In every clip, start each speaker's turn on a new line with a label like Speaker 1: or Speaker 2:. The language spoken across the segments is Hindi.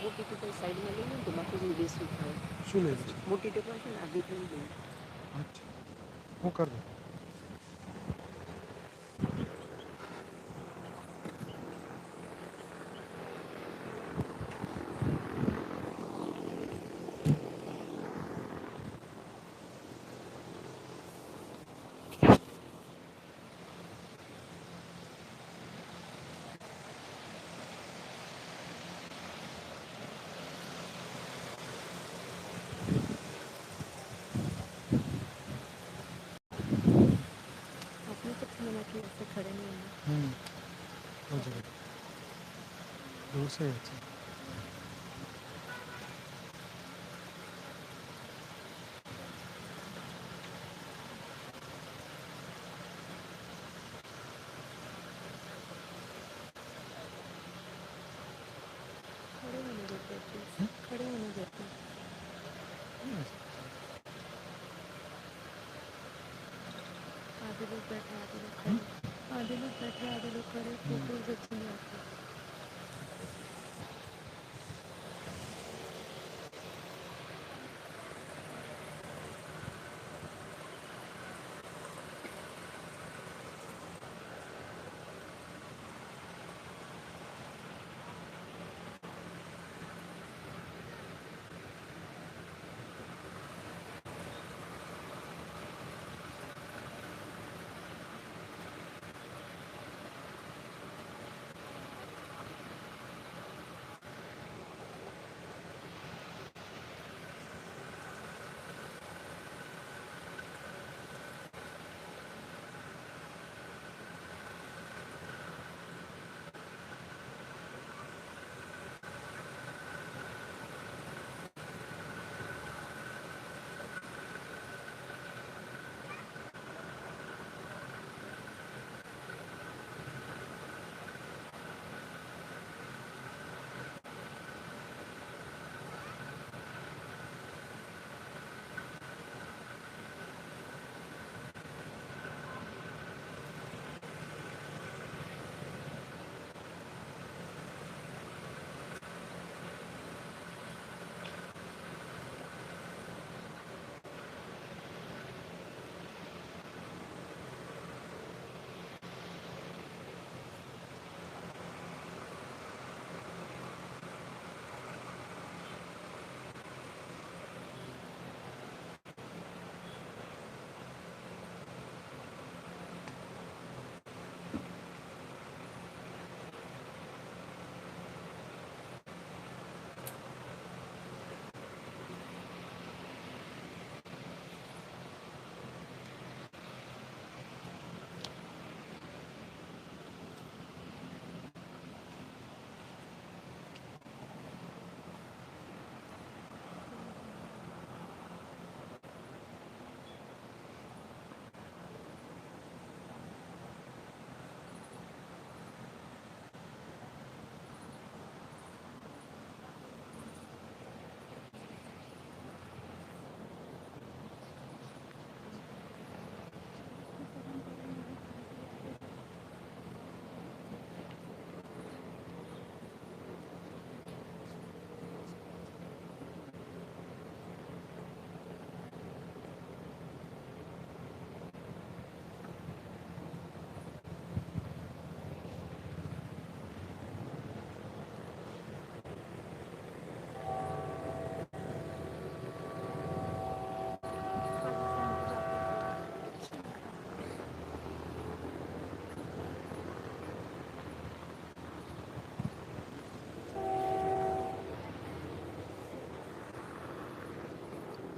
Speaker 1: મોટી ટેબલ સાઈડમાં લઈ લો તો બાકી બેસવું થાય.
Speaker 2: શું લઈ લે છે?
Speaker 1: મોટી ટેબલ છે ને આગળ લઈ લો.
Speaker 2: અચ્છા, હું કરી દઉં.
Speaker 1: आपने तो मना किया ऐसे खड़े नहीं होना.
Speaker 2: हो जाएगा, दूर से ही अच्छा.
Speaker 1: खड़े होने देते हैं प्लीज. खड़े होने देते हैं. आधे लोग बैठे आधे लोग खड़े. आधे लोग बैठे आधे लोग खड़े. फोटोज अच्छी नहीं आती.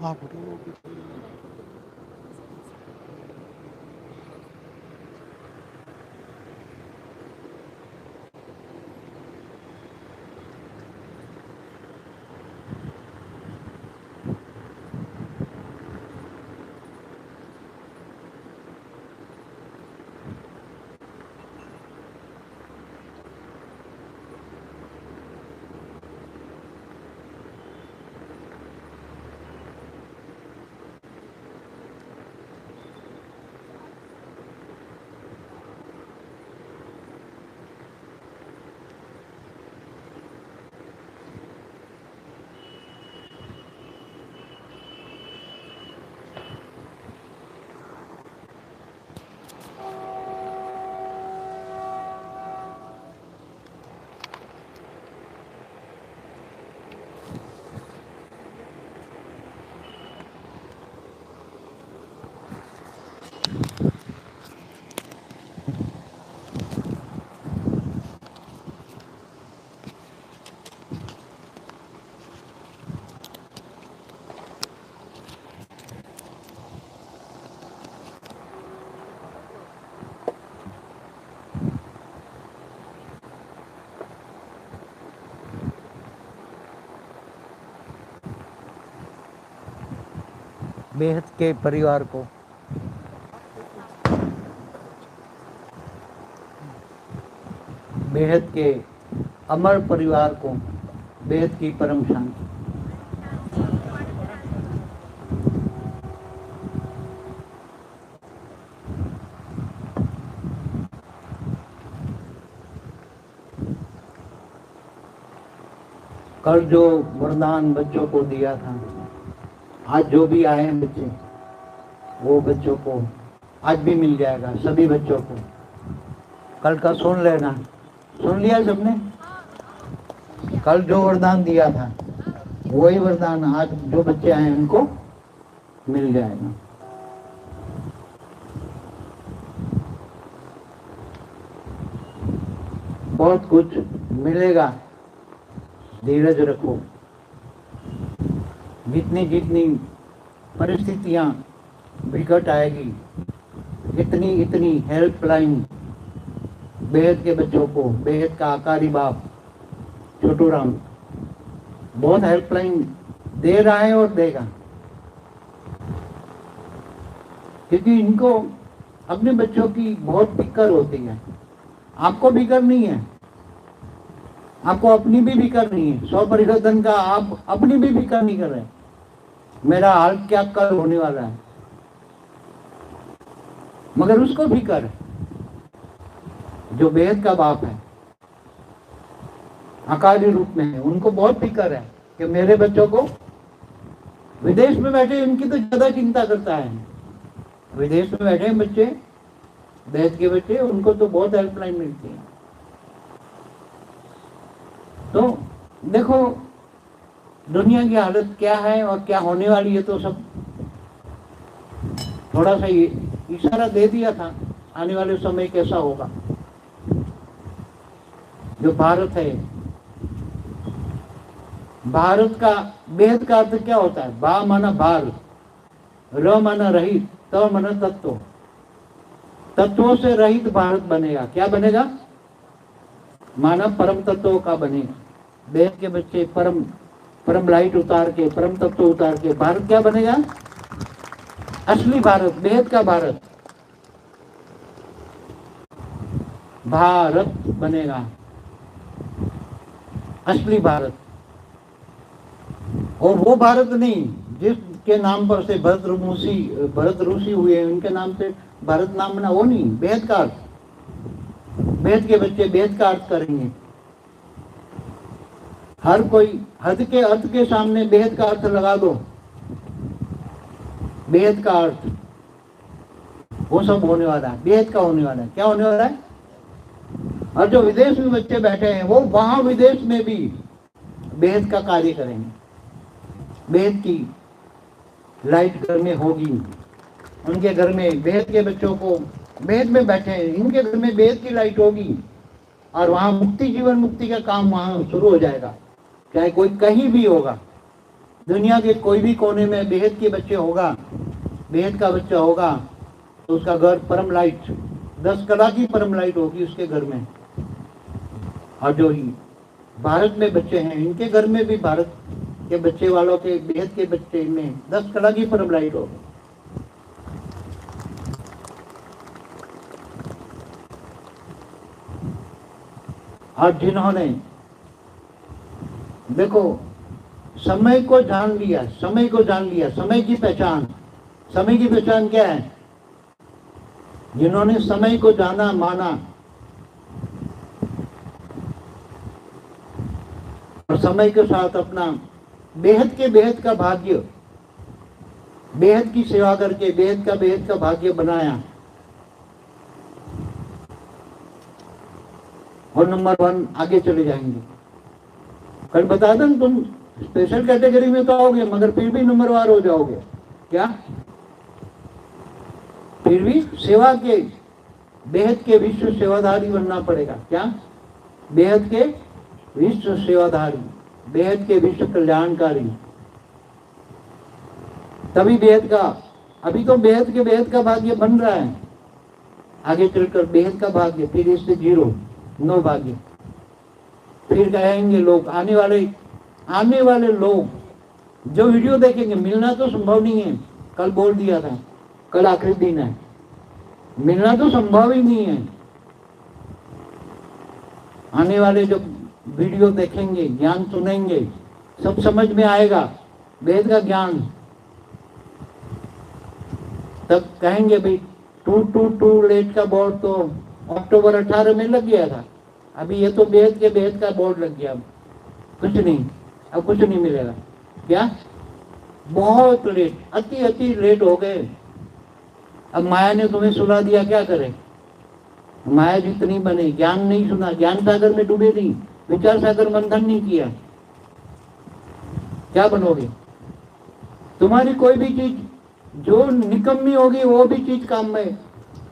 Speaker 2: हाँ फोटो भी
Speaker 3: बेहद के परिवार को, बेहद के अमर परिवार को बेहद की परम शांति। कल जो वरदान बच्चों को दिया था, आज जो भी आए हैं बच्चे, वो बच्चों को आज भी मिल जाएगा, सभी बच्चों को। कल का सुन लेना, सुन लिया सबने? कल जो वरदान दिया था वही वरदान आज जो बच्चे आए उनको मिल जाएगा। बहुत कुछ मिलेगा, धीरज रखो। जितनी जितनी परिस्थितियां विकट आएगी, इतनी इतनी हेल्पलाइन बेहद के बच्चों को, बेहद का आकारी बाप छोटू राम बहुत हेल्पलाइन दे रहा है और देगा, क्योंकि इनको अपने बच्चों की बहुत फिक्र होती है। आपको फिक्र नहीं है, आपको अपनी भी फिक्र नहीं है। 100% धन का आप अपनी भी फिक्र नहीं कर रहे, मेरा हाल क्या कल होने वाला है, मगर उसको फिक्र है जो बेहद का बाप है, अकाली रूप में है। उनको बहुत फिक्र है कि मेरे बच्चों को, विदेश में बैठे उनकी तो ज्यादा चिंता करता है। विदेश में बैठे बच्चे, बेहद के बच्चे, उनको तो बहुत हेल्पलाइन मिलती है। तो देखो दुनिया की हालत क्या है और क्या होने वाली है, तो सब थोड़ा सा इशारा दे दिया था आने वाले समय कैसा होगा। जो भारत है, भारत का बेहद का अर्थ क्या होता है? बा माना बाल, र माना रहित, त माना तत्व। तत्वों से रहित भारत बनेगा। क्या बनेगा? माना परम तत्वों का बनेगा। बेहद के बच्चे परम लाइट उतार के, परम तत्व उतार के भारत क्या बनेगा? असली भारत, बेहद का भारत, भारत बनेगा, असली भारत। और वो भारत नहीं जिसके नाम पर से भरत ऋषि हुए, उनके नाम से भारत नाम बना, वो नहीं। बेहद का अर्थ, बेहद के बच्चे बेहद का अर्थ करेंगे। हर कोई हद के अर्थ के सामने बेहद का अर्थ लगा दो, बेहद का अर्थ, वो सब होने वाला है, बेहद का होने वाला है। क्या होने वाला है? और जो विदेश में बच्चे बैठे हैं, वो वहां विदेश में भी बेहद का कार्य करेंगे। बेहद की लाइट घर में होगी, उनके घर में बेहद के बच्चों को, बेहद में बैठे हैं, इनके घर में बेहद की लाइट होगी, और वहां मुक्ति, जीवन मुक्ति का काम वहां शुरू हो जाएगा। चाहे कोई कहीं भी होगा, दुनिया के कोई भी कोने में बेहद के बच्चे होगा, बेहद का बच्चा होगा, तो उसका घर परम लाइट, 10 कला की परम लाइट होगी उसके घर में। और जो ही भारत में बच्चे हैं, इनके घर में भी भारत के बच्चे वालों के, बेहद के बच्चे में 10 कला की परम लाइट होगी। और जिन्होंने देखो समय को जान लिया, समय को जान लिया, समय की पहचान, समय की पहचान क्या है? जिन्होंने समय को जाना, माना, और समय के साथ अपना बेहद का भाग्य, बेहद की सेवा करके बेहद का भाग्य बनाया, और नंबर 1 आगे चले जाएंगे। कल बता दें, तुम स्पेशल कैटेगरी में तो आओगे, मगर फिर भी नंबर 1 हो जाओगे। क्या? फिर भी सेवा के, बेहद के विश्व सेवाधारी बनना पड़ेगा। क्या? बेहद के विश्व सेवाधारी, बेहद के विश्व कल्याणकारी, तभी बेहद का, अभी तो बेहद का भाग्य बन रहा है, आगे चलकर बेहद का भाग्य, फिर इससे 0, 9 भाग्य। फिर कहेंगे लोग, आने वाले लोग जो वीडियो देखेंगे, मिलना तो संभव नहीं है, कल बोल दिया था, कल आखिरी दिन है, मिलना तो संभव ही नहीं है। आने वाले जो वीडियो देखेंगे, ज्ञान सुनेंगे, सब समझ में आएगा वेद का ज्ञान। तब कहेंगे भाई 222 लेट का बोर्ड तो अक्टूबर 18 में लग गया था, अभी ये तो वेद का बोर्ड लग गया, कुछ नहीं, अब कुछ नहीं मिलेगा। क्या बहुत लेट, अति लेट हो गए। अब माया ने तुम्हें सुला दिया, क्या करे? माया जितनी बने, ज्ञान नहीं सुना, ज्ञान सागर में डूबे नहीं, विचार सागर मंथन नहीं किया, क्या बनोगे? तुम्हारी कोई भी चीज जो निकम्मी होगी वो भी चीज काम में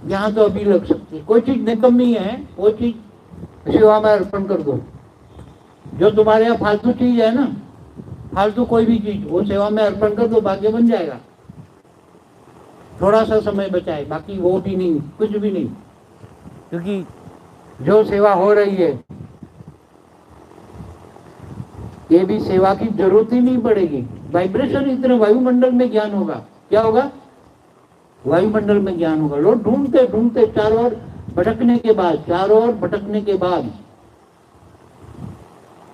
Speaker 3: यहाँ तो अभी लग सकती है। कोई चीज निकम्मी है वो चीज सेवा में अर्पण कर दो। जो तुम्हारे यहाँ फालतू चीज है ना, फालतू कोई भी चीज, वो सेवा में अर्पण कर दो, भाग्य बन जाएगा। थोड़ा सा समय बचाए, बाकी वो भी नहीं, कुछ भी नहीं, क्योंकि जो सेवा हो रही है ये भी सेवा की जरूरत ही नहीं पड़ेगी। वाइब्रेशन इतने, वायुमंडल में ज्ञान होगा। क्या होगा? वायुमंडल में ज्ञान होगा। लोग ढूंढते ढूंढते चारों ओर भटकने के बाद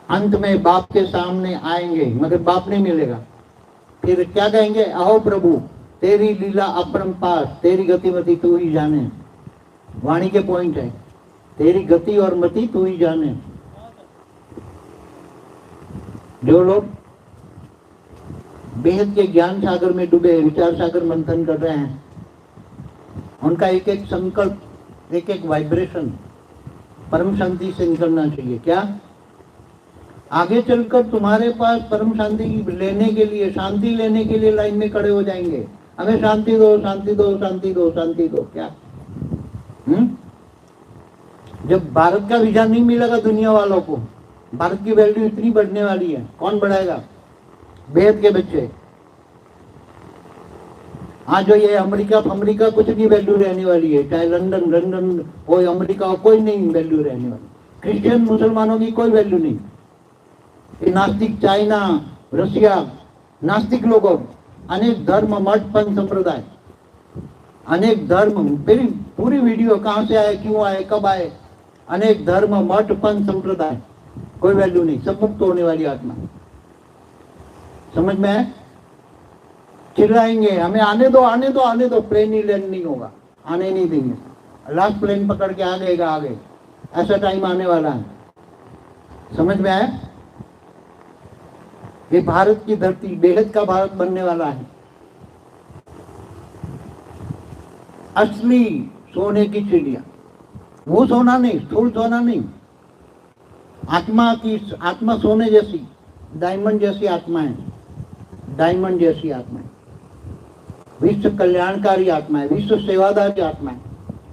Speaker 3: अंत में बाप के सामने आएंगे, मगर बाप नहीं मिलेगा। फिर क्या कहेंगे? अहो प्रभु तेरी लीला अपरंपार, तेरी गतिमति तू ही जाने। वाणी के पॉइंट है, तेरी गति और मति तू ही जाने। जो लोग बेहद के ज्ञान सागर में डूबे, विचार सागर मंथन कर रहे हैं, उनका एक एक संकल्प, एक एक वाइब्रेशन परम शांति से निकलना चाहिए। क्या आगे चलकर तुम्हारे पास परम शांति लेने के लिए, शांति लेने के लिए लाइन में खड़े हो जाएंगे, हमें शांति दो, शांति दो, शांति दो, शांति दो। क्या जब भारत का वीजा नहीं मिलेगा दुनिया वालों को, भारत की वैल्यू इतनी बढ़ने वाली है, कौन बढ़ाएगा? बेहद के बच्चे। आज जो ये अमेरिका कुछ नहीं वैल्यू रहने वाली है, चाहे लंदन कोई, अमेरिका कोई नहीं वैल्यू रहने वाली। क्रिश्चियन मुसलमानों की कोई वैल्यू नहीं। ये नास्तिक, चाइना, रशिया, नास्तिक लोगों, अनेक धर्म, मठ, पंथ, संप्रदाय, अनेक धर्म, मेरी पूरी वीडियो कहां से आए, क्यों आए, कब आए, अनेक धर्म, मठ, पंथ, संप्रदाय, कोई वैल्यू नहीं, सब मुक्त होने वाली आत्मा। समझ में है? चिल्लाएंगे हमें आने दो, आने दो, आने दो, प्लेन ही लैंड नहीं होगा, आने नहीं देंगे। लास्ट प्लेन पकड़ के आ गएगा आगे, ऐसा टाइम आने वाला है। समझ में आया? ये भारत की धरती बेहद का भारत बनने वाला है। असली सोने की चिड़िया, वो सोना नहीं, स्थूल सोना नहीं, आत्मा सोने जैसी, डायमंड जैसी आत्मा है, डायमंड जैसी आत्मा है, विश्व कल्याणकारी आत्मा है, विश्व सेवादारी आत्मा है,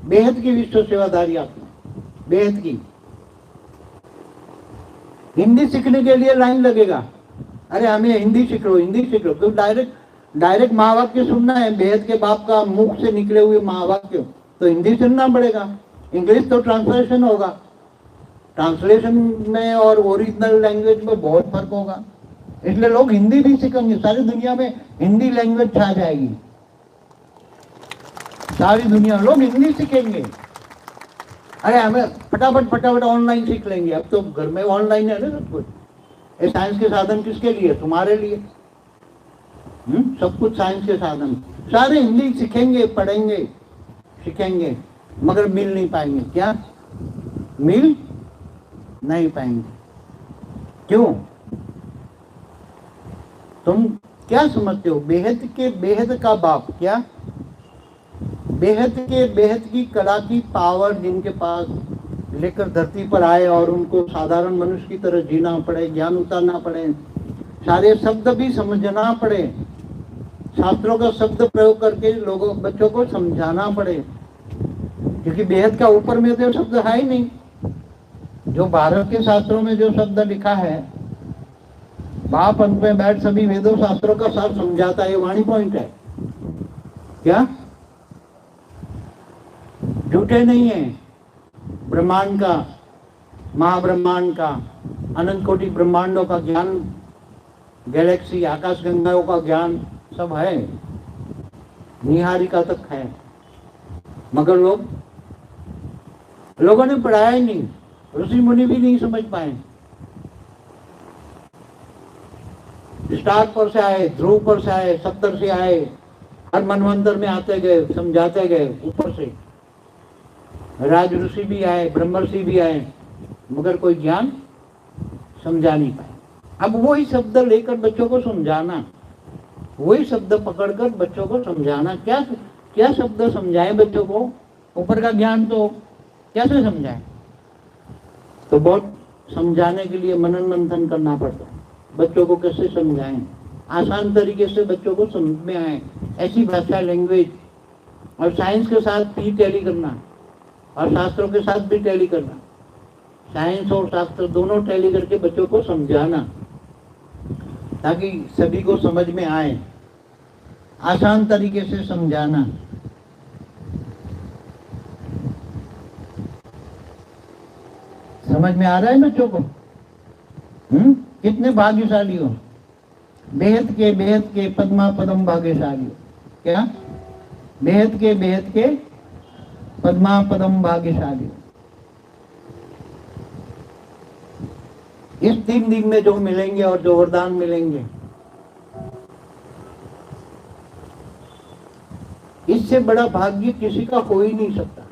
Speaker 3: बेहद की विश्व सेवादारी आत्मा है, बेहद की। हिंदी सीखने के लिए लाइन लगेगा, अरे हमें हिंदी सीख लो, हिंदी सीख लो, तो डायरेक्ट महावाक्य सुनना है, बेहद के बाप का मुख से निकले हुए महावाक्य, तो हिंदी सुनना पड़ेगा। इंग्लिश तो ट्रांसलेशन होगा, ट्रांसलेशन में और ओरिजिनल लैंग्वेज में बहुत फर्क होगा, इसलिए लोग हिंदी भी सीखेंगे। सारी दुनिया में हिंदी लैंग्वेज छा जाएगी, सारी दुनिया लोग हिंदी सीखेंगे। अरे हमें फटाफट ऑनलाइन सीख लेंगे, अब तो घर में ऑनलाइन है ना सब कुछ। ये साइंस के साधन किसके लिए? तुम्हारे लिए। सब कुछ साइंस के साधन, सारे हिंदी सीखेंगे, पढ़ेंगे, सीखेंगे, मगर मिल नहीं पाएंगे। क्या मिल नहीं पाएंगे? क्यों? तुम क्या समझते हो? बेहद का बाप, क्या बेहद की कला की पावर जिनके पास लेकर धरती पर आए और उनको साधारण मनुष्य की तरह जीना पड़े, ज्ञान उतारना पड़े, सारे शब्द भी समझना पड़े, शास्त्रों का शब्द प्रयोग करके लोगों, बच्चों को समझाना पड़े, क्योंकि बेहद का ऊपर में तो शब्द है ही नहीं। जो भारत के शास्त्रों में जो शब्द लिखा है, बाप अंत में बैठ सभी वेदों शास्त्रों का सार समझाता है, ये वाणी पॉइंट है। क्या झूठे नहीं है? ब्रह्मांड का, महाब्रह्मांड का, अनंत कोटि ब्रह्मांडों का ज्ञान, गैलेक्सी, आकाश गंगाओं का ज्ञान सब है। निहारिका तक है, मगर लोगों ने पढ़ाया ही नहीं, ऋषि मुनि भी नहीं समझ पाए। स्टार पर से आए, ध्रुव पर से आए, सप्तर से आए, हर मनवंतर में आते गए, समझाते गए ऊपर से। राज ऋषि भी आए, ब्रह्मर्षि भी आए, मगर कोई ज्ञान समझा नहीं पाए। अब वही शब्द लेकर बच्चों को समझाना, वही शब्द पकड़कर बच्चों को समझाना, क्या क्या शब्द समझाएं बच्चों को? ऊपर का ज्ञान तो कैसे समझाएं? तो बहुत समझाने के लिए मनन मंथन करना पड़ता है। बच्चों को कैसे समझाएं, आसान तरीके से बच्चों को समझ में आए, ऐसी भाषा, लैंग्वेज, और साइंस के साथ भी टैली करना और शास्त्रों के साथ भी टैली करना, साइंस और शास्त्र दोनों टैली करके बच्चों को समझाना, ताकि सभी को समझ में आए, आसान तरीके से समझाना। समझ में आ रहा है बच्चों को? कितने भाग्यशाली हो, बेहद के पद्मा पदम भाग्यशाली हो। क्या? बेहद के पद्मा पदम भाग्यशाली हो। इस 3 दिन में जो मिलेंगे और जो वरदान मिलेंगे, इससे बड़ा भाग्य किसी का हो ही नहीं सकता।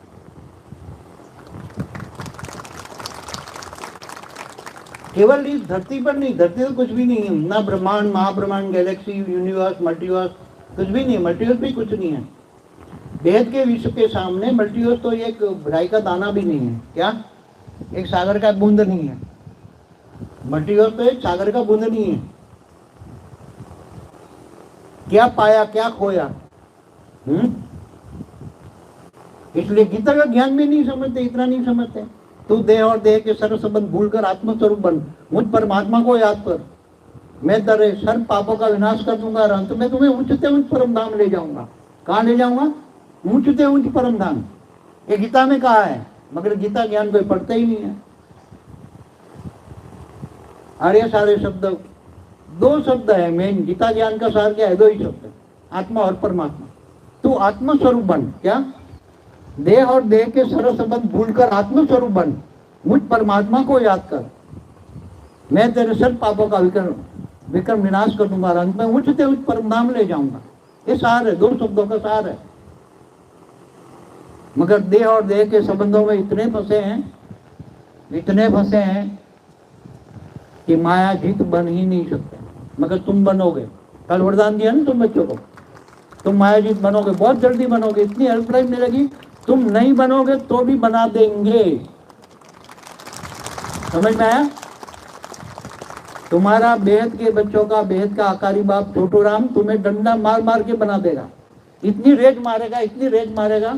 Speaker 3: केवल इस धरती पर नहीं, धरती तो कुछ भी नहीं है, ना ब्रह्मांड, महाब्रह्मांड, गैलेक्सी, यूनिवर्स, मल्टीवर्स, कुछ भी नहीं है। मल्टीवर्स भी कुछ नहीं है। वेद के विश्व के सामने मल्टीवर्स तो एक राई का दाना भी नहीं है। क्या? एक सागर का बूंद नहीं है। मल्टीवर्स तो एक सागर का बूंद नहीं है। क्या पाया, क्या खोया? इसलिए गीता का ज्ञान भी नहीं समझते, इतना नहीं समझते। तू देह और देह के सर्व संबंध भूलकर आत्मस्वरूप बन, मुझ परमात्मा को याद कर, मैं तेरे सर्व पापों का विनाश कर दूंगा और अंत में तुम्हें उच्चते उच्च परम धाम ले जाऊंगा। कहाँ ले जाऊंगा? उच्चते उच्च परम धाम। ये गीता में कहा है, मगर गीता ज्ञान कोई पढ़ते ही नहीं है। अरे सारे शब्द, 2 शब्द है मेन, गीता ज्ञान का सार क्या है? 2 ही शब्द, आत्मा और परमात्मा। तू आत्मस्वरूप बन। क्या? देह और देह के सर्व संबंध भूलकर आत्मस्वरूप बन, मुझ परमात्मा को याद कर, मैं तेरे सर्व पापों का विक्रम विनाश कर दूंगा, अंत में उच्चते उच्च परम धाम ले जाऊंगा। ये सार है, 2 शब्दों का सार है। मगर देह और देह के संबंधों में इतने फंसे हैं कि माया जीत बन ही नहीं सकते। मगर तुम बनोगे। कल वरदान दिया ना तुम बच्चों को, तुम माया जीत बनोगे, बहुत जल्दी बनोगे। इतनी हेल्पलाइन मिलेगी, तुम नहीं बनोगे तो भी बना देंगे। समझ में आया? तुम्हारा बेहद के बच्चों का, बेहद का आकारी बाप छोटू राम तुम्हें डंडा मार मार के बना देगा। इतनी रेज मारेगा, इतनी रेज मारेगा।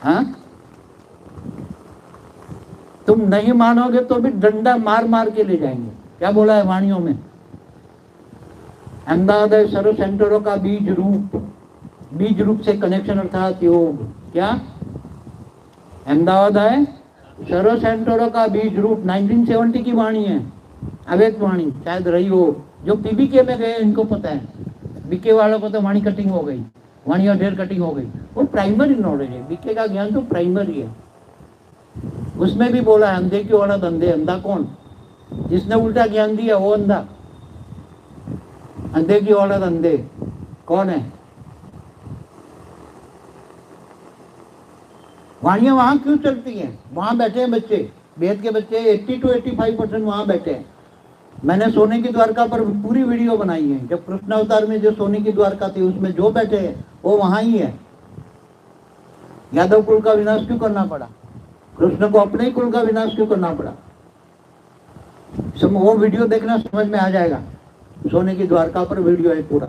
Speaker 3: हाँ, तुम नहीं मानोगे तो भी डंडा मार मार के ले जाएंगे। क्या बोला है वाणियों में? अहमदाबाद है सर्व सेंटरों का बीज रूप से कनेक्शन अर्थात योग। क्या? अहमदाबाद है सर्व सेंटरों का बीज रूप, 1970 की वाणी है, अवैध वाणी शायद रही हो। जो पीबीके में गए इनको पता है, बीके वालों को तो वाणी कटिंग हो गई, वाणी और ढेर कटिंग हो गई। वो प्राइमरी नॉलेज है, बीके का ज्ञान तो प्राइमरी है। उसमें भी बोला है अंधे की औरत अंधे। अंधा कौन? जिसने उल्टा ज्ञान दिया वो अंधा। अंधे की औरत अंधे कौन है? वाणियां वहां क्यों चलती हैं? वहां बैठे हैं बच्चे, वेद के बच्चे 80 to 85% वहां बैठे हैं। मैंने सोने की द्वारका पर पूरी वीडियो बनाई है। जब कृष्ण अवतार में जो सोने की द्वारका थी उसमें जो बैठे हैं वो वहां ही है। यादव कुल का विनाश क्यों करना पड़ा? कृष्ण को अपने ही कुल का विनाश क्यों करना पड़ा? वो वीडियो देखना, समझ में आ जाएगा। सोने की द्वारका पर वीडियो है पूरा।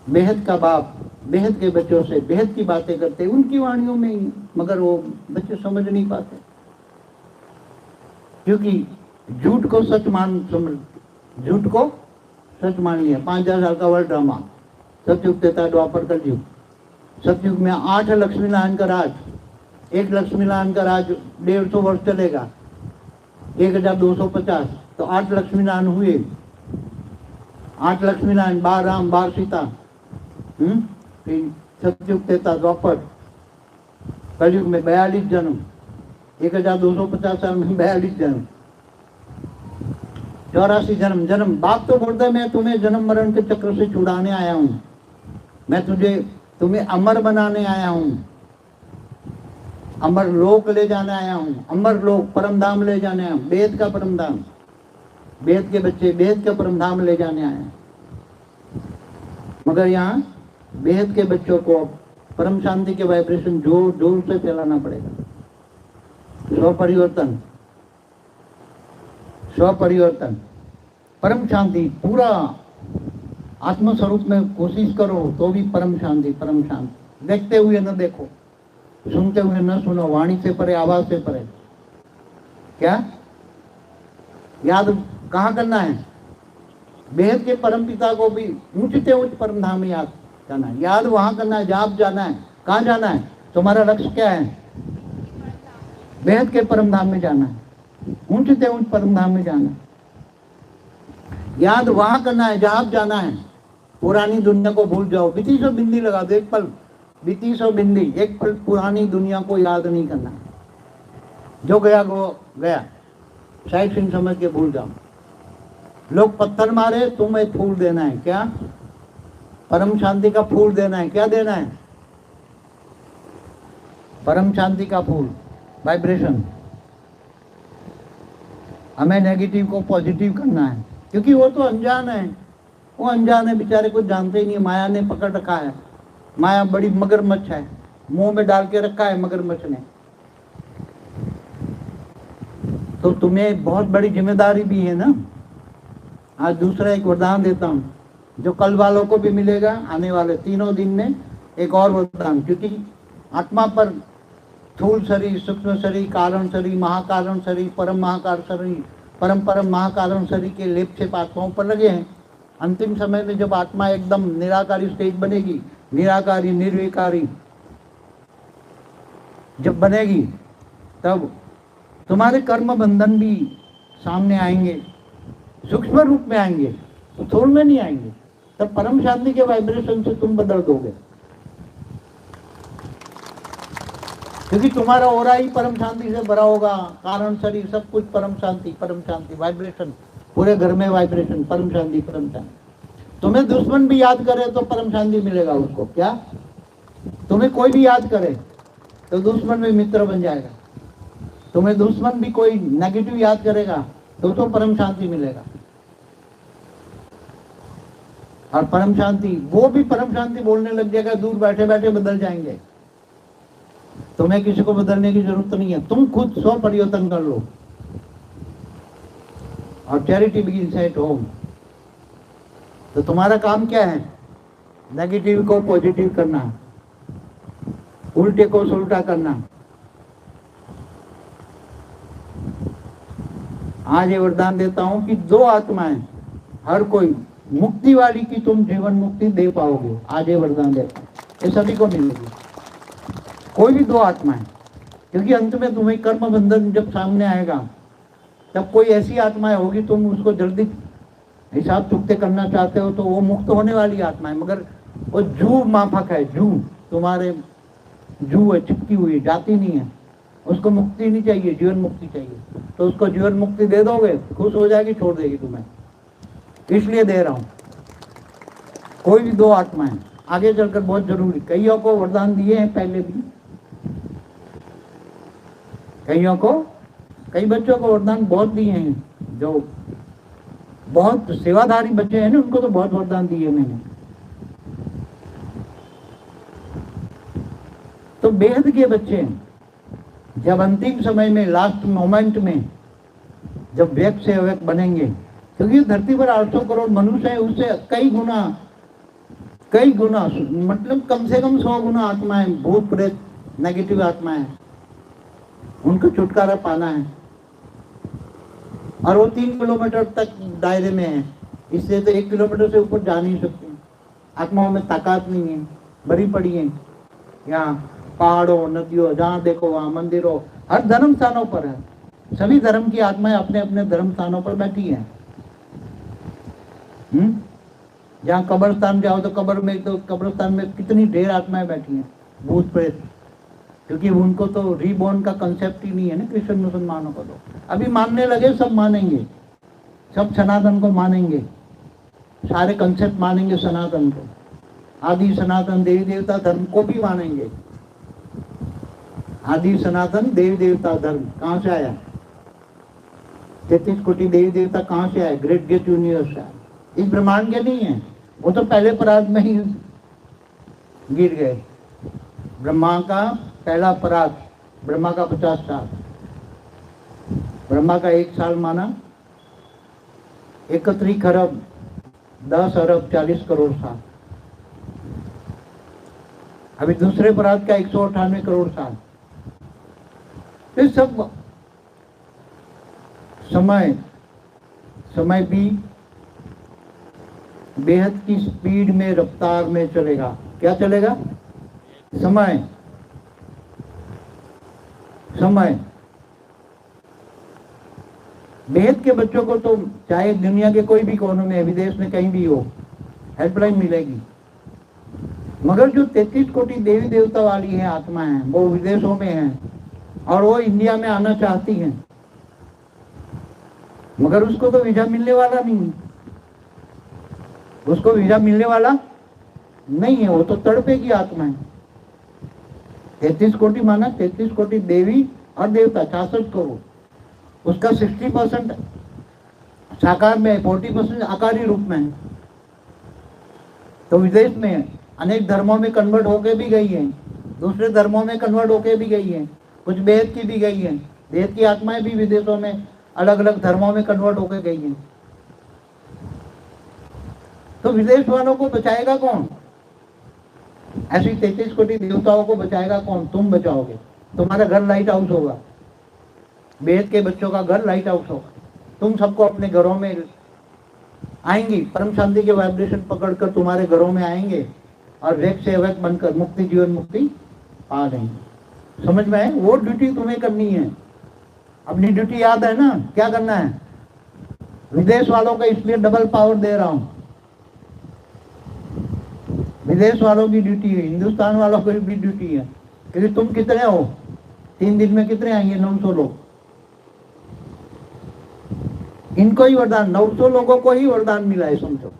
Speaker 3: बेहद का बाप बेहद के बच्चों से बेहद की बातें करते, उनकी वाणियों में ही, मगर वो बच्चे समझ नहीं पाते, क्योंकि झूठ को सच मान लिया। 5000 साल का वर्ल्ड ड्रामा, सतयुग त्रेता द्वापर कलयुग। सतयुग में 8 लक्ष्मी नारायण का राज, 1 लक्ष्मी नारायण का राज 150 वर्ष चलेगा, 1250। तो 8 लक्ष्मी नारायण हुए। 8 लक्ष्मी नारायण, 12 राम 12 सीता, फिर सतयुग 13 द्वापर, कलयुग में 42 जन्म, 1250 साल में 42 जन्म, 84 जन्म। जन्म बाप तो बोलता है मैं तुम्हें जन्म मरण के चक्र से छुड़ाने आया हूं, मैं तुम्हें अमर बनाने आया हूं, अमर लोक ले जाने आया हूं, अमर लोक परम धाम ले जाने आया हूं, वेद का परम धाम, वेद के बच्चे वेद के परम धाम ले जाने आए हैं। मगर यहाँ वेद के बच्चों को परम शांति के वाइब्रेशन जोर जोर से फैलाना पड़ेगा। स्वपरिवर्तन, स्वपरिवर्तन, परम शांति, पूरा आत्म स्वरूप में कोशिश करो तो भी परम शांति, परम शांति। देखते हुए न देखो, सुनते हुए न सुनो, वाणी से परे, आवाज से परे। क्या याद कहाँ करना है? बेहद के परम पिता को भी ऊंचते उच्च परम धाम में याद करना है। याद वहां करना है जहां जाना है। कहाँ जाना है? तुम्हारा लक्ष्य क्या है? बेहद के परम धाम में जाना है, ऊंचते उच्च परम धाम में जाना है। याद वहां करना है जहां जाना है। पुरानी दुनिया को भूल जाओ, बीती सौ बिंदी लगा दो, एक पल बीती सौ बिंदी, एक पल पुरानी दुनिया को याद नहीं करना। जो गया वो गया, साइड सीन समझ के भूल जाओ। लोग पत्थर मारे, तुम्हें एक फूल देना है। क्या? परम शांति का फूल देना है। क्या देना है? परम शांति का फूल, वाइब्रेशन। हमें नेगेटिव को पॉजिटिव करना है, क्योंकि वो तो अनजान है, वो अनजान है, बेचारे कुछ जानते ही नहीं। माया ने पकड़ रखा है, माया बड़ी मगरमच्छ है, मुंह में डाल के रखा है मगरमच्छ ने। तो तुम्हें बहुत बड़ी जिम्मेदारी भी है ना। आज दूसरा एक वरदान देता हूं, जो कल वालों को भी मिलेगा, आने वाले 3 दिन में एक और वरदान। क्योंकि आत्मा पर स्थूल शरीर, सूक्ष्म शरीर, कारण शरीर, महाकारण शरीर, परम महाकारण शरीर, परम परम महाकारण शरीर के लेप से आत्माओं पर लगे हैं। अंतिम समय में जब आत्मा एकदम निराकारी स्टेज बनेगी, निराकारी निर्विकारी जब बनेगी, तब तुम्हारे कर्म बंधन भी सामने आएंगे, सूक्ष्म रूप में आएंगे, स्थूल में नहीं आएंगे। तब परम शांति के वाइब्रेशन से तुम बदल दोगे, क्योंकि तुम्हारा ओरा ही परम शांति से भरा होगा। कारण शरीर सब कुछ परम शांति वाइब्रेशन, पूरे घर में वाइब्रेशन, परम शांति परम शांति। तुम्हें दुश्मन भी याद करे तो परम शांति मिलेगा उसको। क्या? तुम्हें कोई भी याद करे तो दुश्मन भी मित्र बन जाएगा। तुम्हें दुश्मन भी कोई नेगेटिव याद करेगा तो परम शांति मिलेगा। और परम शांति, वो भी परम शांति बोलने लग जाएगा, दूर बैठे बैठे बदल जाएंगे। तुम्हें किसी को बदलने की जरूरत नहीं है, तुम खुद स्व परिवर्तन कर लो। और चैरिटी बिगिंस एट होम। तो तुम्हारा काम क्या है? नेगेटिव को पॉजिटिव करना, उल्टे को उल्टा करना। आज ये वरदान देता हूं कि 2 आत्माएं, हर कोई मुक्ति वाली की तुम जीवन मुक्ति दे पाओगे। आज ये वरदान देता हूं, ये सभी को मिलेगी, कोई भी 2 आत्माएं। क्योंकि अंत में तुम्हें कर्म बंधन जब सामने आएगा, तब कोई ऐसी आत्माएं होगी, तुम उसको जल्दी हिसाब चुकते करना चाहते हो तो वो मुक्त होने वाली आत्मा है। मगर वो जू माफक है, जू तुम्हारे जू है, चिपकी हुई, जाती नहीं है। उसको मुक्ति नहीं चाहिए, जीवन मुक्ति चाहिए। तो उसको जीवन मुक्ति दे दोगे, खुश हो जाएगी, छोड़ देगी तुम्हें। इसलिए दे रहा हूं। कोई भी 2 आत्माएं आगे चलकर बहुत जरूरी। कईयों को वरदान दिए हैं पहले भी, कईयों को, कई बच्चों को वरदान बहुत दिए हैं। जो बहुत सेवाधारी बच्चे हैं ना, उनको तो बहुत वरदान दिए मैंने। तो बेहद के बच्चे जब अंतिम समय में, लास्ट मोमेंट में, जब व्यक्त से अव्यक्त बनेंगे, क्योंकि धरती पर 800 करोड़ मनुष्य है, उससे कई गुना मतलब कम से कम 100 गुना आत्माएं, भूत प्रेत, नेगेटिव आत्माएं, उनको छुटकारा पाना है। और वो 3 किलोमीटर तक दायरे में है, इससे तो 1 किलोमीटर से ऊपर जा नहीं सकते। आत्माओं में ताकत नहीं है, भरी पड़ी है। यहाँ पहाड़ों, नदियों, जहाँ देखो वहाँ मंदिरों, हर धर्म स्थानों पर है। सभी धर्म की आत्माएं अपने अपने धर्म स्थानों पर बैठी हैं। जहाँ कब्रस्तान जाओ तो कब्रस्तान में कितनी ढेर आत्माएं बैठी हैं, भूत प्रेत, क्योंकि उनको तो रीबॉर्न का कंसेप्ट ही नहीं है ना क्रिश्चियन मुसलमानों को। तो अभी मानने लगे, सब मानेंगे, सब सनातन को मानेंगे, सारे कंसेप्ट मानेंगे सनातन को, आदि सनातन देवी देवता धर्म को भी मानेंगे। आदि सनातन देवी देवता धर्म कहाँ से आया? 33 कोटि देवी देवता कहाँ से आए? ग्रेट गेट यूनिवर्स से आए, इस ब्रह्मांड के नहीं है। वो तो पहले पराग में ही गिर गए। ब्रह्मा का पहला पराग, ब्रह्मा का 50 साल, ब्रह्मा का 1 साल माना 31 खरब 10 अरब 40 करोड़ साल। अभी दूसरे पराग का 198 करोड़ साल। ये सब समय भी बेहद की स्पीड में, रफ्तार में चलेगा। क्या चलेगा? समय बेहद के बच्चों को तो चाहे दुनिया के कोई भी कोने में, विदेश में कहीं भी हो, हेल्पलाइन मिलेगी। मगर जो 33 कोटि देवी देवता वाली है आत्मा है, वो विदेशों में है और वो इंडिया में आना चाहती हैं, मगर उसको तो वीजा मिलने वाला नहीं, उसको वीजा मिलने वाला नहीं है। वो तो तड़पेगी आत्मा है। 33 कोटि माना 33 कोटि देवी और देवता, 66 करोड़। उसका 60% साकार में है, 40% आकारी रूप में है। तो विदेश में अनेक धर्मों में कन्वर्ट होके भी गई है, दूसरे धर्मों में कन्वर्ट होके भी गई है, कुछ बेहद की भी गई है। बेहद की आत्माएं भी विदेशों में अलग अलग धर्मों में कन्वर्ट होकर गई हैं। तो विदेश वालों को बचाएगा कौन? ऐसी 33 कोटि देवताओं को बचाएगा कौन? तुम बचाओगे। तुम्हारा घर लाइट हाउस होगा, बेहद के बच्चों का घर लाइट हाउस होगा। तुम सबको अपने घरों में आएंगी, परम शांति के वाइब्रेशन पकड़कर तुम्हारे घरों में आएंगे और वेक से अवेक बनकर मुक्ति, जीवन मुक्ति पा लेंगे। समझ में आए? वो ड्यूटी तुम्हें करनी है। अपनी ड्यूटी याद है ना? क्या करना है? विदेश वालों को इसलिए डबल पावर दे रहा हूं। विदेश वालों की ड्यूटी है, हिंदुस्तान वालों की भी ड्यूटी है। क्योंकि तुम कितने हो? 3 दिन में कितने आएंगे? 900 लोग। इनको ही वरदान, 900 लोगों को ही वरदान मिला है, समझो।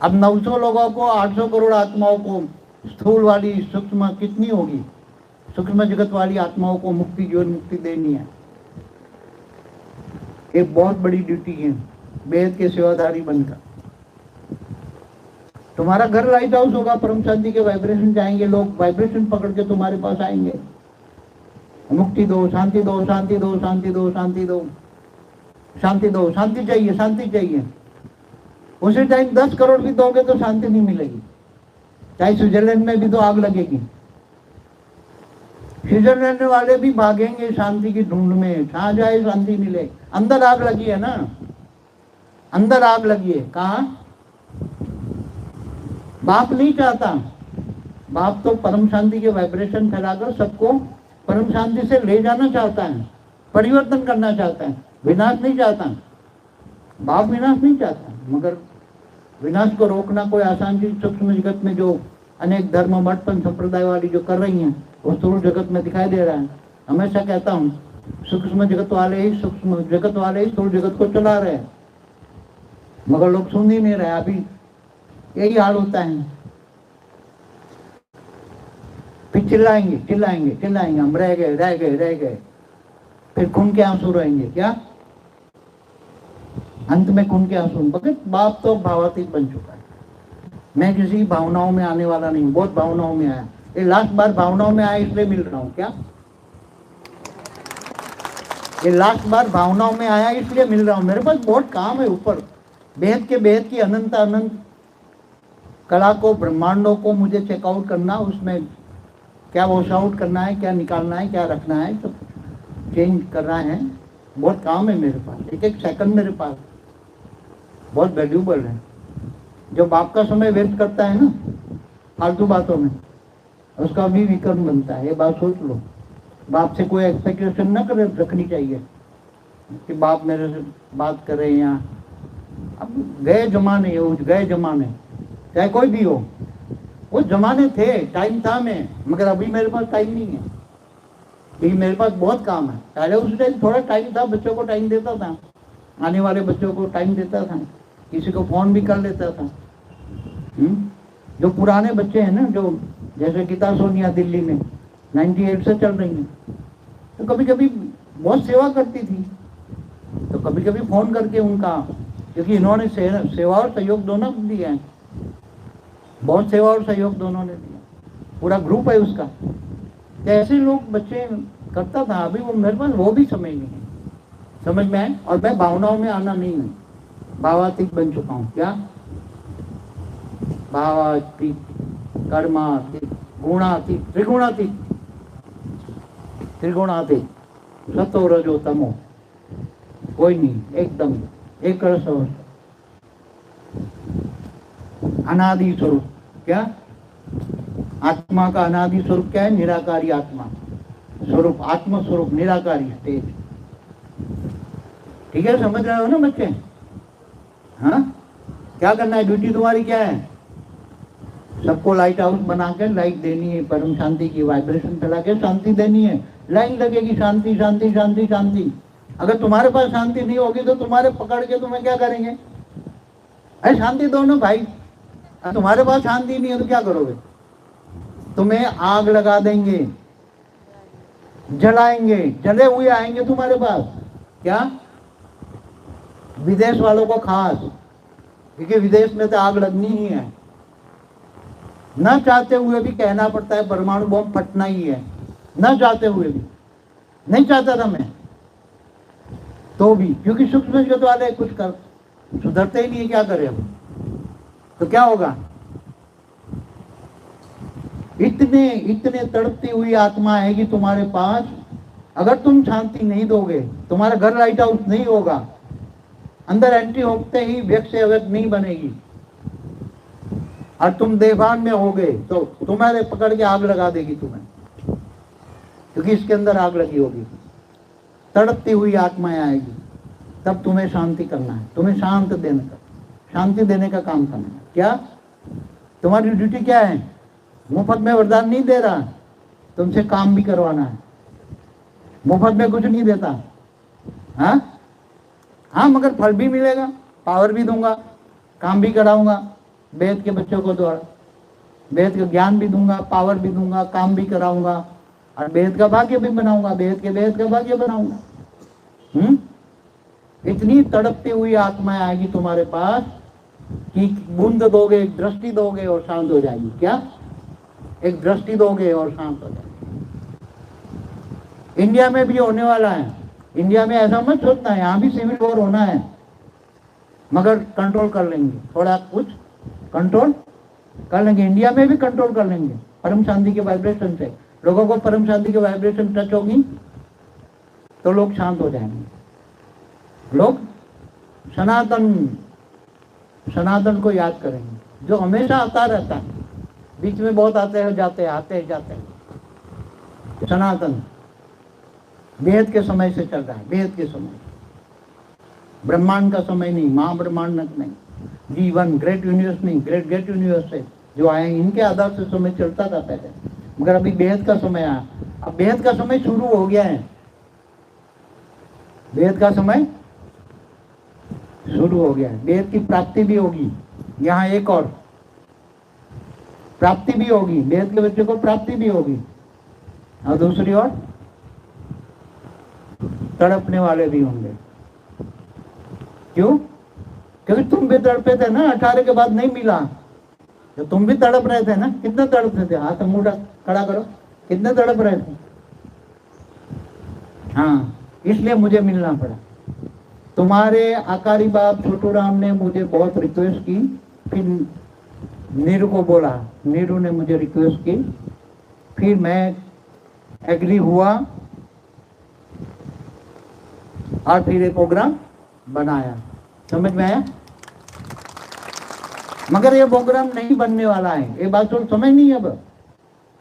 Speaker 3: अब 900 लोगों को, 800 करोड़ आत्माओं को, स्थूल वाली सूक्ष्म कितनी होगी, सूक्ष्म जगत वाली आत्माओं को मुक्ति, जीवन मुक्ति देनी है। एक बहुत बड़ी ड्यूटी है वेद के सेवाधारी बनकर। तुम्हारा घर लाइट हाउस होगा, परम शांति के वाइब्रेशन जाएंगे, लोग वाइब्रेशन पकड़ के तुम्हारे पास आएंगे। मुक्ति दो, शांति दो, शांति दो, शांति दो, शांति दो, शांति दो, शांति चाहिए, शांति चाहिए। उसी टाइम 10 करोड़ भी दोगे तो शांति नहीं मिलेगी। चाहे स्विट्जरलैंड में भी तो आग लगेगी, स्विट्जरलैंड वाले भी भागेंगे शांति की ढूंढ में, जहां जाए शांति मिले। अंदर आग लगी है ना, अंदर आग लगी है। कहा? बाप नहीं चाहता। बाप तो परम शांति के वाइब्रेशन फैलाकर सबको परम शांति से ले जाना चाहता है, परिवर्तन करना चाहता है, विनाश नहीं चाहता। बाप विनाश नहीं चाहता, मगर विनाश को रोकना कोई आसान चीज सूक्ष्म जगत में जो अनेक धर्म मठपन संप्रदाय वाली जो कर रही हैं वो स्थूल जगत में दिखाई दे रहा है। हमेशा कहता हूँ सूक्ष्म जगत वाले ही स्थूल जगत को चला रहे हैं, मगर लोग सुन ही नहीं रहे। अभी यही हाल होता है। फिर चिल्लाएंगे चिल्लाएंगे चिल्लाएंगे, हम रह गए, फिर खून के आंसू रहेंगे। क्या? अंत में खून के आंसू। भगत बाप तो भावातीत बन चुका है। मैं किसी भावनाओं में आने वाला नहीं, बहुत भावनाओं में आया। ये लास्ट बार भावनाओं में आया इसलिए मिल रहा हूं। क्या? ये लास्ट बार भावनाओं में आया इसलिए मिल रहा हूं। मेरे पास बहुत काम है ऊपर, बेहद की अनंत कला को, ब्रह्मांडों को मुझे चेकआउट करना, उसमें क्या वॉश आउट करना है, क्या निकालना है, क्या रखना है, सब चेंज करना है। बहुत काम है मेरे पास। एक एक सेकंड मेरे पास बहुत वैल्यूबल है। जो बाप का समय व्यर्थ करता है ना फालतू बातों में, उसका भी विकर्म बनता है। ये बात सोच लो। बाप से कोई एक्सपेक्टेशन न कर रखनी चाहिए कि बाप मेरे से बात करे या, अब गए जमाने, गए जमाने, चाहे कोई भी हो, वो जमाने थे, टाइम था में, मगर अभी मेरे पास टाइम नहीं है, अभी मेरे पास बहुत काम है। पहले उस टाइम थोड़ा टाइम था, बच्चों को टाइम देता था, आने वाले बच्चों को टाइम देता था, किसी को फोन भी कर लेता था। जो पुराने बच्चे हैं ना, जो जैसे गीता सोनिया दिल्ली में 98 से चल रही हैं, तो कभी कभी बहुत सेवा करती थी, तो कभी कभी फोन करके उनका, क्योंकि इन्होंने सेवा और सहयोग दोनों दिया है, बहुत सेवा और सहयोग दोनों ने दिया, पूरा ग्रुप है उसका। तो ऐसे लोग बच्चे करता था। अभी वो मेरे पास वो भी समय नहीं है, समझ में आए। और मैं भावनाओं में आना नहीं है, भावातीत बन चुका हूँ। क्या भावातीत, कर्मातीत, गुणातीत, त्रिगुणातीत, त्रिगुणातीत, सतो रजो तमो, कोई नहीं, एकदम एक रस अवस्था, अनादि स्वरूप। क्या आत्मा का अनादि स्वरूप क्या है? निराकारी आत्मा स्वरूप, आत्म स्वरूप, निराकारी स्टेज। ठीक है, समझ रहे हो ना बच्चे? हाँ, क्या करना है? ड्यूटी तुम्हारी क्या है? सबको लाइट हाउस बना के लाइट देनी है, परम शांति की वाइब्रेशन फैला के शांति देनी है। लाइन लगेगी, शांति शांति शांति शांति। अगर तुम्हारे पास शांति नहीं होगी तो तुम्हारे पकड़ के तुम्हें क्या करेंगे? अरे शांति दो ना भाई। तुम्हारे पास शांति नहीं है तो क्या करोगे? तुम्हें आग लगा देंगे, जलाएंगे, जले हुए आएंगे तुम्हारे पास। क्या? विदेश वालों को खास, क्योंकि विदेश में तो आग लगनी ही है, न चाहते हुए भी कहना पड़ता है परमाणु बम फटना ही है, न चाहते हुए भी। नहीं चाहता था मैं तो भी, क्योंकि सूक्ष्म जगत वाले कुछ कर सुधरते ही नहीं है, क्या करें अब? तो क्या होगा? इतने इतने तड़पती हुई आत्मा आएगी तुम्हारे पास, अगर तुम शांति नहीं दोगे, तुम्हारा घर लाइट हाउस नहीं होगा, अंदर एंट्री होते ही व्यक्ति से अवैध नहीं बनेगी, और तुम देवान में होगे तो तुम्हारे पकड़ के आग लगा देगी तुम्हें, क्योंकि इसके अंदर आग लगी होगी। तड़पती हुई आत्माएं आएगी, तब तुम्हें शांति करना है, तुम्हें शांति देने का काम करना है। क्या तुम्हारी ड्यूटी क्या है? मुफ्त में वरदान नहीं दे रहा, तुमसे काम भी करवाना है। मुफ्त में कुछ नहीं देता। हाँ, मगर फल भी मिलेगा, पावर भी दूंगा, काम भी कराऊंगा वेद के बच्चों को द्वारा, वेद का ज्ञान भी दूंगा, पावर भी दूंगा, काम भी कराऊंगा, और वेद का भाग्य भी बनाऊंगा, वेद का भाग्य बनाऊंगा। इतनी तड़पती हुई आत्माएं आएगी तुम्हारे पास कि बूंद दोगे, एक दृष्टि दोगे और शांत हो जाएगी। क्या? एक दृष्टि दोगे और शांत हो जाएगी। इंडिया में भी होने वाला है। इंडिया में ऐसा मत सोचना है, यहाँ भी सिविल वॉर होना है, मगर कंट्रोल कर लेंगे, थोड़ा कुछ कंट्रोल कर लेंगे। इंडिया में भी कंट्रोल कर लेंगे परम शांति के वाइब्रेशन से। लोगों को परम शांति के वाइब्रेशन टच होगी तो लोग शांत हो जाएंगे। लोग सनातन को याद करेंगे, जो हमेशा आता रहता है, बीच में बहुत आते हैं जाते हैं, आते हैं जाते हैं। सनातन वेद के समय से चल रहा है, वेद के समय, ब्रह्मांड का समय नहीं, महाब्रह्मांड नहीं, जीवन ग्रेट यूनिवर्स नहीं, ग्रेट यूनिवर्स से जो आए, इनके आधार से समय चलता था पहले, मगर अभी वेद का समय आया। अब वेद का समय शुरू हो गया है, वेद का समय शुरू हो गया है। वेद की प्राप्ति भी होगी, यहाँ एक और प्राप्ति भी होगी, वेद के बच्चों को प्राप्ति भी होगी, और दूसरी ओर तड़पने वाले भी होंगे। क्यों? क्योंकि तुम भी तड़पे थे ना, 18 के बाद नहीं मिला तो तुम भी तड़प रहे थे ना। कितने तड़प रहे थे? हाथ मुंह खड़ा करो, कितने तड़प रहे थे? हाँ, इसलिए मुझे मिलना पड़ा। तुम्हारे आकारी बाप छोटू राम ने मुझे बहुत रिक्वेस्ट की, फिर नीरू को बोला, नीरू ने मुझे रिक्वेस्ट की, फिर मैं एग्री हुआ और फिर एक प्रोग्राम बनाया। समझ में आया? मगर ये प्रोग्राम नहीं बनने वाला है, ये बात तो समझ नहीं है अब,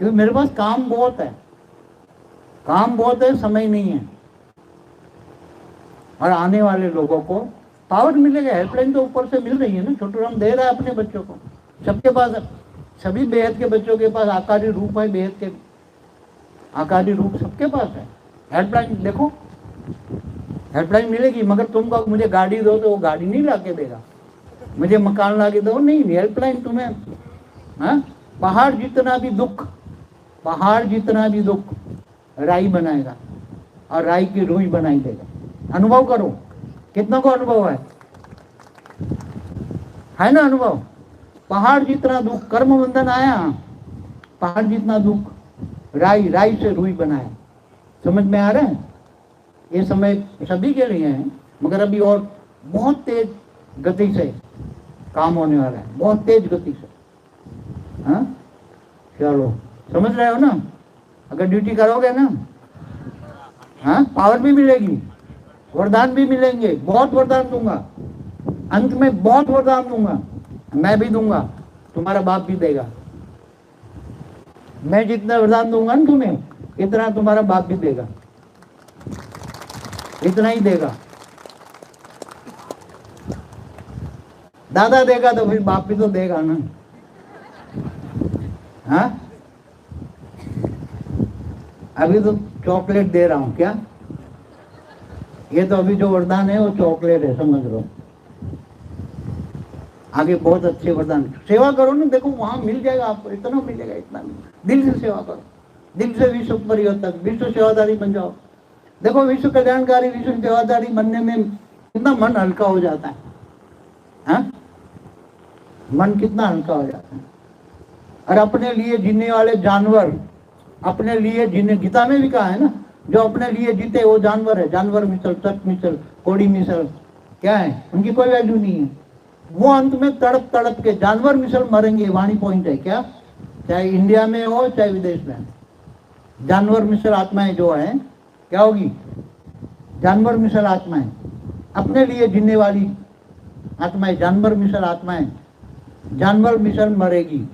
Speaker 3: क्योंकि मेरे पास काम बहुत है, काम बहुत है, समय नहीं है। और आने वाले लोगों को पावर मिलेगा। हेल्पलाइन तो ऊपर से मिल रही है ना, छोटू राम दे रहा है अपने बच्चों को। सबके पास, सभी बेहद के बच्चों के पास आकारी रूप है, बेहद के आकारी रूप सबके पास है। हेल्पलाइन देखो, हेल्पलाइन मिलेगी, मगर तुम कहो मुझे गाड़ी दो तो वो गाड़ी नहीं ला के देगा। मुझे मकान ला के दो, नहीं। हेल्पलाइन तुम्हें पहाड़ जितना भी दुख, पहाड़ जितना भी दुख राई बनाएगा और राई की रूई बनाई देगा। अनुभव करो, कितना को अनुभव है ना अनुभव। पहाड़ जितना दुख, कर्म बंधन आया, पहाड़ जितना दुख राई, राई से रूई बनाए। समझ में आ रहा है? ये समय सभी के लिए है, मगर अभी और बहुत तेज गति से काम होने वाला है, बहुत तेज गति से। हाँ चलो, समझ रहे हो ना? अगर ड्यूटी करोगे ना, हाँ पावर भी मिलेगी, वरदान भी मिलेंगे। बहुत वरदान दूंगा, अंत में बहुत वरदान दूंगा। मैं भी दूंगा, तुम्हारा बाप भी देगा। मैं जितना वरदान दूंगा ना तुम्हें, इतना तुम्हारा बाप भी देगा, इतना ही देगा। दादा देगा तो फिर बाप भी तो देगा ना। हाँ अभी तो चॉकलेट दे रहा हूं क्या? ये तो अभी जो वरदान है वो चॉकलेट है, समझ लो। आगे बहुत अच्छे वरदान। सेवा करो ना, देखो वहां मिल जाएगा आपको, इतना मिलेगा, इतना दिल से सेवा करो, दिल से विश्व परिवर्तक, विश्व सेवादारी बन जाओ। देखो विश्व कल्याणकारी, विश्व सेवादारी बनने में कितना मन हल्का हो जाता है। हाँ मन कितना हल्का हो जाता है। और अपने लिए जीने वाले जानवर, अपने लिए जीने, गीता में भी कहा है ना, जो अपने लिए जीते वो जानवर है। जानवर मिसल, चट मिसल, कोड़ी मिसल, क्या है, उनकी कोई वैल्यू नहीं है। वो अंत में तड़प तड़प के जानवर मिसल मरेंगे। वाणी पॉइंट है क्या? चाहे इंडिया में हो चाहे विदेश में, जानवर मिसल आत्माएं जो है क्या होगी? जानवर मिसल आत्माएं, अपने लिए जीने वाली आत्माएं, जानवर मिसल आत्माएं, जानवर मिसल मरेगी।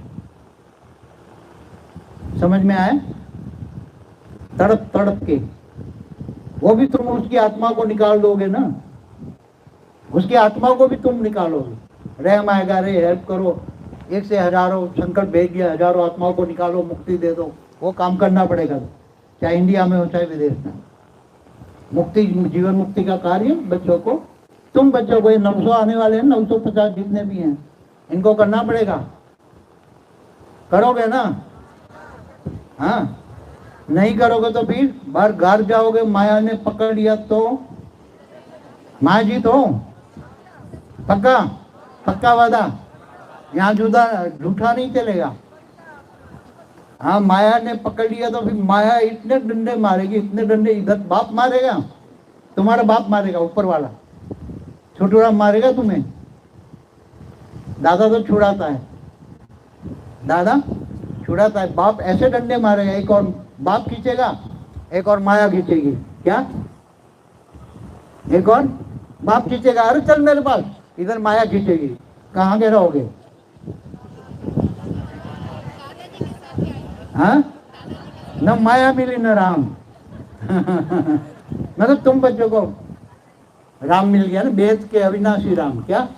Speaker 3: समझ में आए? तड़प तड़प के, वो भी तुम उसकी आत्मा को निकाल दोगे ना, उसकी आत्मा को भी तुम निकालोगे। रहम आएगा, रे हेल्प करो, एक से हजारों संकट भेज दिया, हजारों आत्माओं को निकालो, मुक्ति दे दो। वो काम करना पड़ेगा, चाहे इंडिया में हो चाहे विदेश में। मुक्ति, जीवन मुक्ति का कार्य बच्चों को, तुम बच्चों को, ये 900 आने वाले हैं, 950 जितने भी हैं, इनको करना पड़ेगा। करोगे ना? हाँ नहीं करोगे तो फिर बाहर घर जाओगे, माया ने पकड़ लिया तो माया जी तो पक्का, पक्का वादा, यहाँ झूठा नहीं चलेगा। हाँ माया ने पकड़ लिया तो फिर माया इतने डंडे मारेगी, इतने डंडे। इधर बाप मारेगा, तुम्हारा बाप मारेगा, ऊपर वाला छोटू राम मारेगा तुम्हें। दादा तो छुड़ाता है, दादा छुड़ाता है, बाप ऐसे डंडे मारेगा। एक और बाप खींचेगा, एक और माया खींचेगी। क्या? एक और बाप खींचेगा, अरे चल मेरे पास, इधर माया खींचेगी। कहाँ के रहोगे? हाँ न माया मिली न राम। मतलब तुम बच्चों को राम मिल गया ना, बेहद के अविनाशी राम। क्या?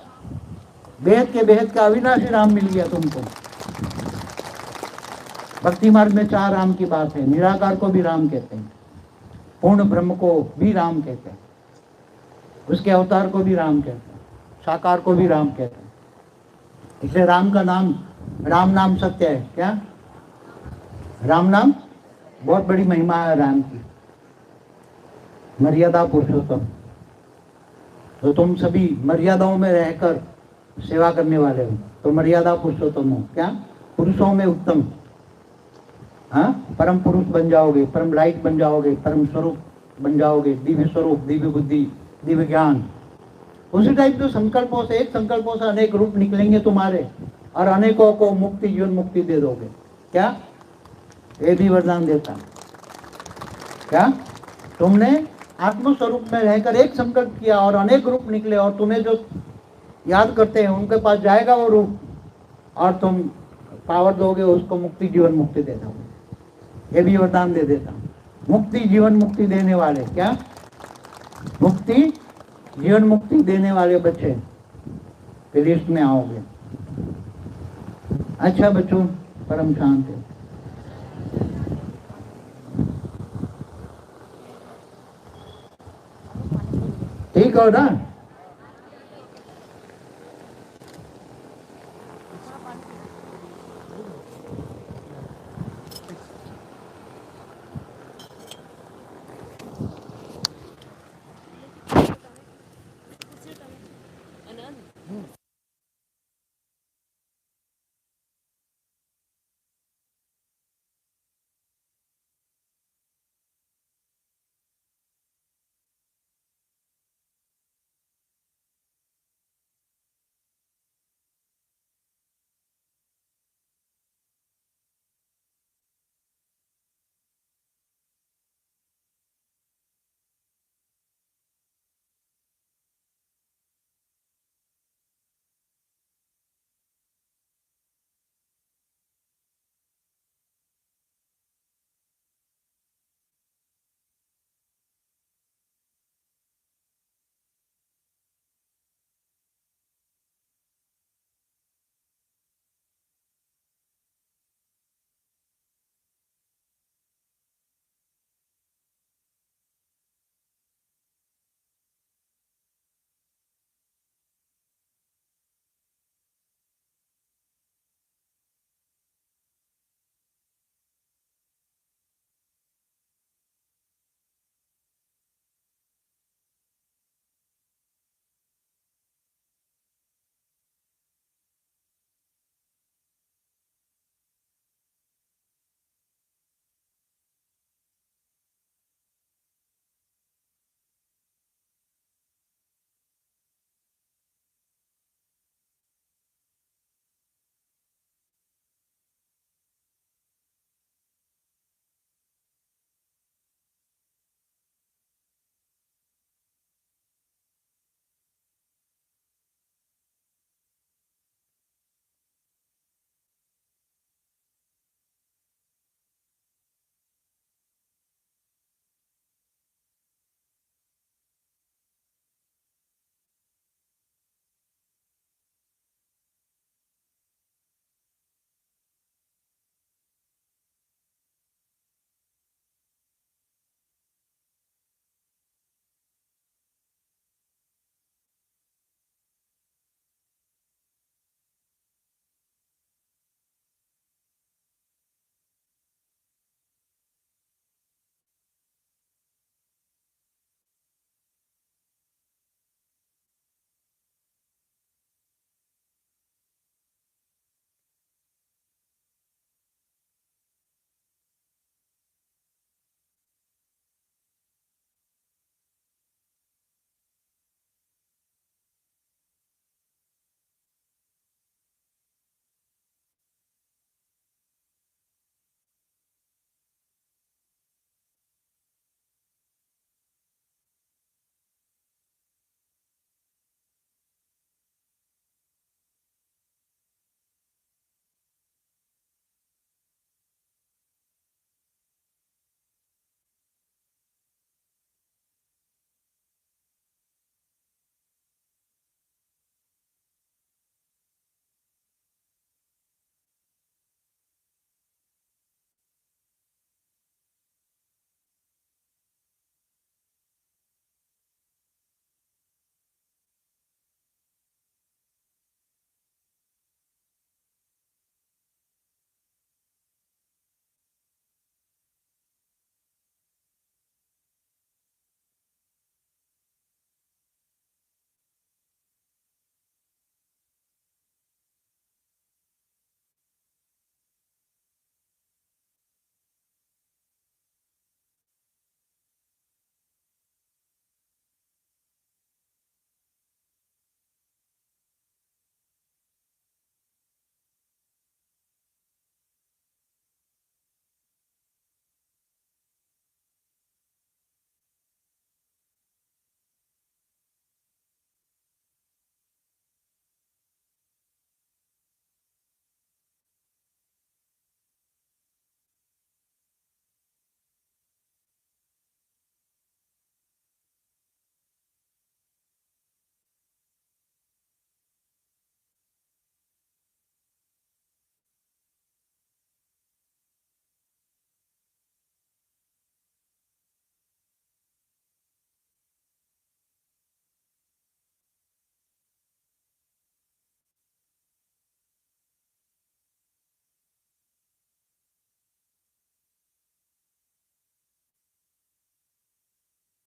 Speaker 3: बेहद के बेहद का अविनाशी राम मिल गया तुमको। भक्ति मार्ग में 4 राम की बात है। निराकार को भी राम कहते हैं, पूर्ण ब्रह्म को भी राम कहते हैं, उसके अवतार को भी राम कहते हैं, साकार को भी राम कहते हैं। इसलिए राम का नाम, राम नाम सत्य है। क्या? राम नाम बहुत बड़ी महिमा है राम की। मर्यादा पुरुषोत्तम, तो तुम सभी मर्यादाओं में रहकर सेवा करने वाले हो, तो मर्यादा पुरुषोत्तम हो। क्या? पुरुषों में उत्तम। हाँ परम पुरुष बन जाओगे, परम लाइट बन जाओगे, परम स्वरूप बन जाओगे, दिव्य स्वरूप, दिव्य बुद्धि, दिव्य ज्ञान। उसी टाइप के संकल्पों से, एक संकल्पों से अनेक रूप निकलेंगे तुम्हारे, और अनेकों को मुक्ति, जीवन मुक्ति दे दोगे। क्या? ये भी वरदान देता। क्या? तुमने आत्मस्वरूप में रहकर एक संकल्प किया और अनेक रूप निकले, और तुम्हें जो याद करते हैं उनके पास जाएगा वो रूप, और तुम पावर दोगे उसको, मुक्ति, जीवन मुक्ति दे दोगे। ये भी वरदान दे देता हूँ। मुक्ति, जीवन मुक्ति देने वाले, क्या मुक्ति जीवन मुक्ति देने वाले बच्चे फिर लिस्ट में आओगे। अच्छा बच्चों, परम शांति। ठीक हो ना?